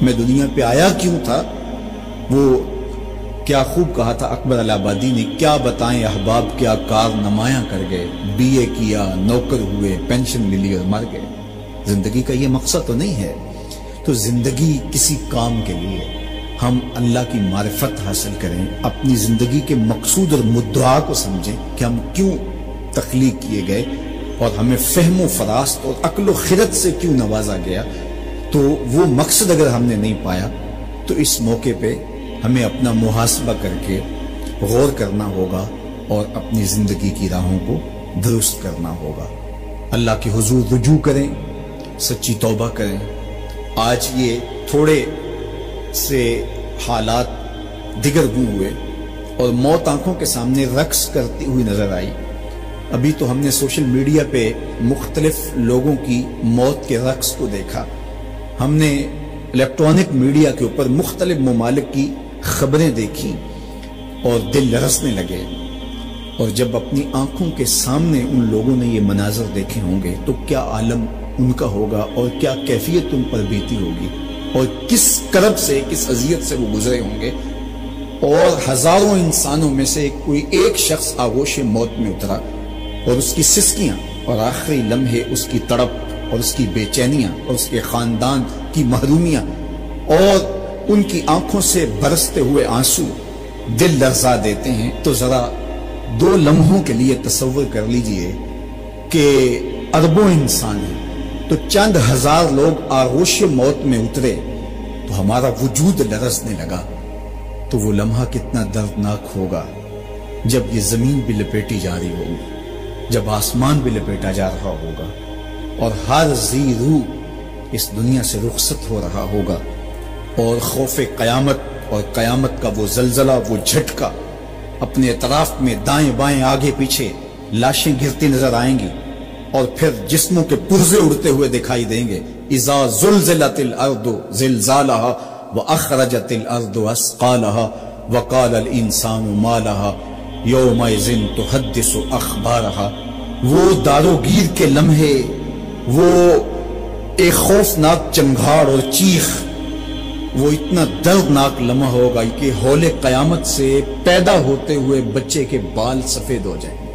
میں دنیا پہ آیا کیوں تھا؟ وہ کیا خوب کہا تھا اکبر الہ آبادی نے، کیا بتائیں احباب کیا کار نمایاں کر گئے، بی اے کیا، نوکر ہوئے، پینشن ملی اور مر گئے۔ زندگی کا یہ مقصد تو نہیں ہے۔ تو زندگی کسی کام کے لیے ہم اللہ کی معرفت حاصل کریں، اپنی زندگی کے مقصود اور مدعا کو سمجھیں کہ ہم کیوں تخلیق کیے گئے اور ہمیں فہم و فراست اور عقل و خرد سے کیوں نوازا گیا۔ تو وہ مقصد اگر ہم نے نہیں پایا تو اس موقع پہ ہمیں اپنا محاسبہ کر کے غور کرنا ہوگا اور اپنی زندگی کی راہوں کو درست کرنا ہوگا۔ اللہ کے حضور رجوع کریں، سچی توبہ کریں۔ آج یہ تھوڑے سے حالات دگرگوں ہوئے اور موت آنکھوں کے سامنے رقص کرتی ہوئی نظر آئی۔ ابھی تو ہم نے سوشل میڈیا پہ مختلف لوگوں کی موت کے رقص کو دیکھا، ہم نے الیکٹرانک میڈیا کے اوپر مختلف ممالک کی خبریں دیکھی اور دل لرزنے لگے۔ اور جب اپنی آنکھوں کے سامنے ان لوگوں نے یہ مناظر دیکھے ہوں گے تو کیا عالم ان کا ہوگا اور کیا کیفیت ان پر بیتی ہوگی اور کس کرب سے، کس اذیت سے وہ گزرے ہوں گے۔ اور ہزاروں انسانوں میں سے کوئی ایک شخص آغوش موت میں اترا اور اس کی سسکیاں اور آخری لمحے اس کی تڑپ اور اس کی بے چینیاں اور اس کے خاندان کی محرومیاں اور ان کی آنکھوں سے برستے ہوئے آنسو دل لرزا دیتے ہیں۔ تو ذرا 2 لمحوں کے لیے تصور کر لیجئے کہ اربوں انسان ہیں تو چند ہزار لوگ آغوش موت میں اترے تو ہمارا وجود لرزنے لگا۔ تو وہ لمحہ کتنا دردناک ہوگا جب یہ زمین بھی لپیٹی جا رہی ہوگی، جب آسمان بھی لپیٹا جا رہا ہوگا اور ہر ذی روح اس دنیا سے رخصت ہو رہا ہوگا، اور خوف قیامت اور قیامت کا وہ زلزلہ، وہ جھٹکا، اپنے اطراف میں دائیں بائیں آگے پیچھے لاشیں گرتی نظر آئیں گی اور پھر جسموں کے پرزے اڑتے ہوئے دکھائی دیں گے۔ اذا زلزلت الارض زلزالها واخرجت الارض اثقالها وقال الانسان ما لها یومئذ تحدث اخبارها۔ وہ داروگیر کے لمحے، وہ ایک خوفناک چنگھاڑ اور چیخ، وہ اتنا دردناک لمحہ ہوگا کہ ہول قیامت سے پیدا ہوتے ہوئے بچے کے بال سفید ہو جائیں گے۔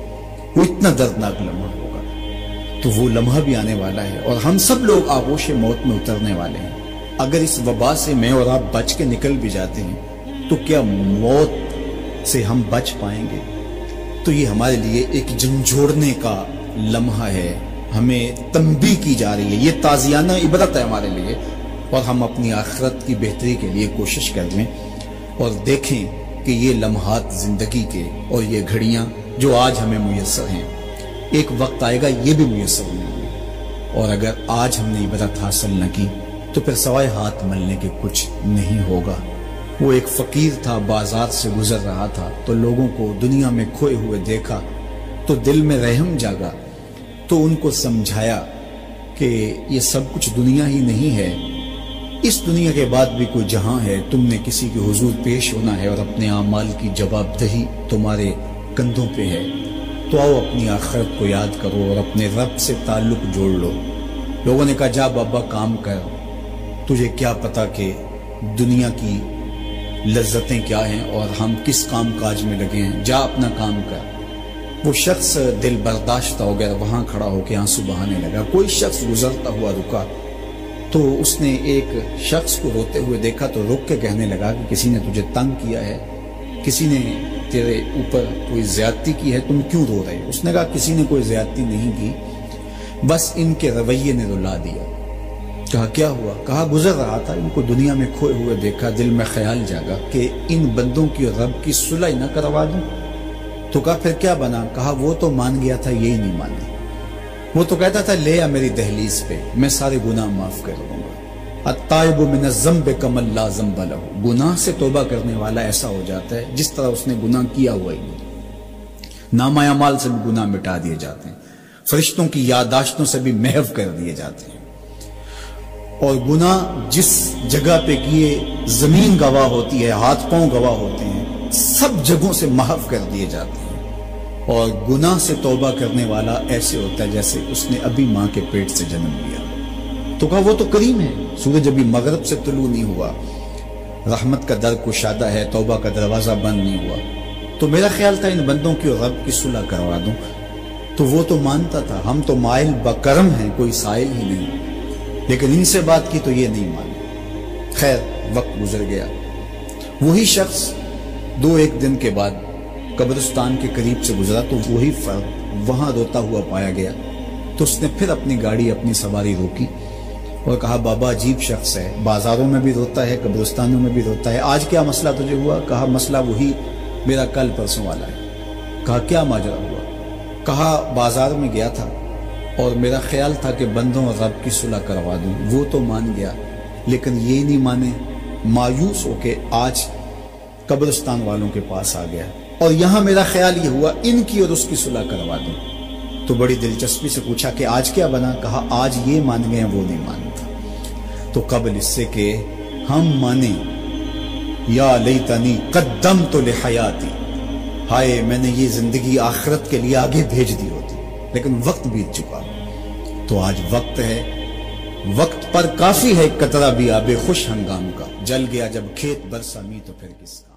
وہ اتنا دردناک لمحہ ہوگا۔ تو وہ لمحہ بھی آنے والا ہے اور ہم سب لوگ آغوش موت میں اترنے والے ہیں۔ اگر اس وبا سے میں اور آپ بچ کے نکل بھی جاتے ہیں تو کیا موت سے ہم بچ پائیں گے؟ تو یہ ہمارے لیے ایک جھنجھوڑنے کا لمحہ ہے، ہمیں تنبیہ کی جا رہی ہے، یہ تازیانہ عبرت ہے ہمارے لیے، اور ہم اپنی آخرت کی بہتری کے لیے کوشش کر لیں اور دیکھیں کہ یہ لمحات زندگی کے اور یہ گھڑیاں جو آج ہمیں میسر ہیں، ایک وقت آئے گا یہ بھی میسر نہیں ہوں، اور اگر آج ہم نے عبرت حاصل نہ کی تو پھر سوائے ہاتھ ملنے کے کچھ نہیں ہوگا۔ وہ ایک فقیر تھا، بازار سے گزر رہا تھا تو لوگوں کو دنیا میں کھوئے ہوئے دیکھا تو دل میں رحم جاگا، تو ان کو سمجھایا کہ یہ سب کچھ دنیا ہی نہیں ہے، اس دنیا کے بعد بھی کوئی جہاں ہے، تم نے کسی کے حضور پیش ہونا ہے اور اپنے اعمال کی جواب دہی تمہارے کندھوں پہ ہے۔ تو آؤ اپنی آخرت کو یاد کرو اور اپنے رب سے تعلق جوڑ لو۔ لوگوں نے کہا جا بابا کام کر، تجھے کیا پتا کہ دنیا کی لذتیں کیا ہیں اور ہم کس کام کاج میں لگے ہیں، جا اپنا کام کر۔ وہ شخص دل برداشتہ ہو گیا، وہاں کھڑا ہو کے آنسو بہانے لگا۔ کوئی شخص گزرتا ہوا رکا تو اس نے ایک شخص کو روتے ہوئے دیکھا تو رک کے کہنے لگا کہ کسی نے تجھے تنگ کیا ہے، کسی نے تیرے اوپر کوئی زیادتی کی ہے، تم کیوں رو رہے؟ اس نے کہا کسی نے کوئی زیادتی نہیں کی، بس ان کے رویے نے رلا دیا۔ کہا کیا ہوا؟ کہا گزر رہا تھا، ان کو دنیا میں کھوئے ہوئے دیکھا، دل میں خیال جاگا کہ ان بندوں کی اور رب کی صلح نہ کروا دوں۔ تو کہا پھر کیا بنا؟ کہا وہ تو مان گیا تھا، یہی نہیں مانے۔ وہ تو کہتا تھا لے آ میری دہلیز پہ، میں سارے گناہ معاف کر دوں گا۔ التائب من الذنب کمن لا ذنب لہ، گناہ سے توبہ کرنے والا ایسا ہو جاتا ہے جس طرح اس نے گناہ کیا ہوا ہی نہیں۔ نامہ اعمال سے بھی گناہ مٹا دیے جاتے ہیں، فرشتوں کی یادداشتوں سے بھی محو کر دیے جاتے ہیں، اور گناہ جس جگہ پہ کیے زمین گواہ ہوتی ہے، ہاتھ پاؤں گواہ ہوتے ہیں، سب جگہوں سے محو کر دیے جاتے ہیں۔ اور گناہ سے توبہ کرنے والا ایسے ہوتا ہے جیسے اس نے ابھی ماں کے پیٹ سے جنم لیا۔ تو کہا وہ تو کریم ہے، سورج ابھی مغرب سے طلوع نہیں ہوا، رحمت کا در کشادہ ہے، توبہ کا دروازہ بند نہیں ہوا، تو میرا خیال تھا ان بندوں کی رب کی صلح کروا دوں۔ تو وہ تو مانتا تھا ہم تو مائل بکرم ہیں، کوئی سائل ہی نہیں، لیکن ان سے بات کی تو یہ نہیں مانے۔ خیر وقت گزر گیا، وہی شخص 2-1 دن کے بعد قبرستان کے قریب سے گزرا تو وہی فرد وہاں روتا ہوا پایا گیا۔ تو اس نے پھر اپنی گاڑی، اپنی سواری روکی اور کہا بابا عجیب شخص ہے، بازاروں میں بھی روتا ہے، قبرستانوں میں بھی روتا ہے، آج کیا مسئلہ تجھے ہوا؟ کہا مسئلہ وہی میرا کل پرسوں والا ہے۔ کہا کیا ماجرا ہوا؟ کہا بازار میں گیا تھا اور میرا خیال تھا کہ بندوں اور رب کی صلح کروا دوں، وہ تو مان گیا لیکن یہ نہیں مانے، مایوس ہو کے آج قبرستان والوں کے پاس آ گیا اور یہاں میرا خیال یہ ہوا ان کی اور اس کی صلح کروا دوں۔ تو بڑی دلچسپی سے پوچھا کہ آج کیا بنا؟ کہا آج یہ مان گئے وہ نہیں مانتا۔ تو قبل اس سے کہ ہم مانیں، یا لیتنی قدمت لحیاتی، ہائے میں نے یہ زندگی آخرت کے لیے آگے بھیج دی ہوتی، لیکن وقت بیت چکا۔ تو آج وقت ہے، وقت پر کافی ہے قطرہ بھی آب خوش ہنگام کا، جل گیا جب کھیت برسا می تو پھر کس کا۔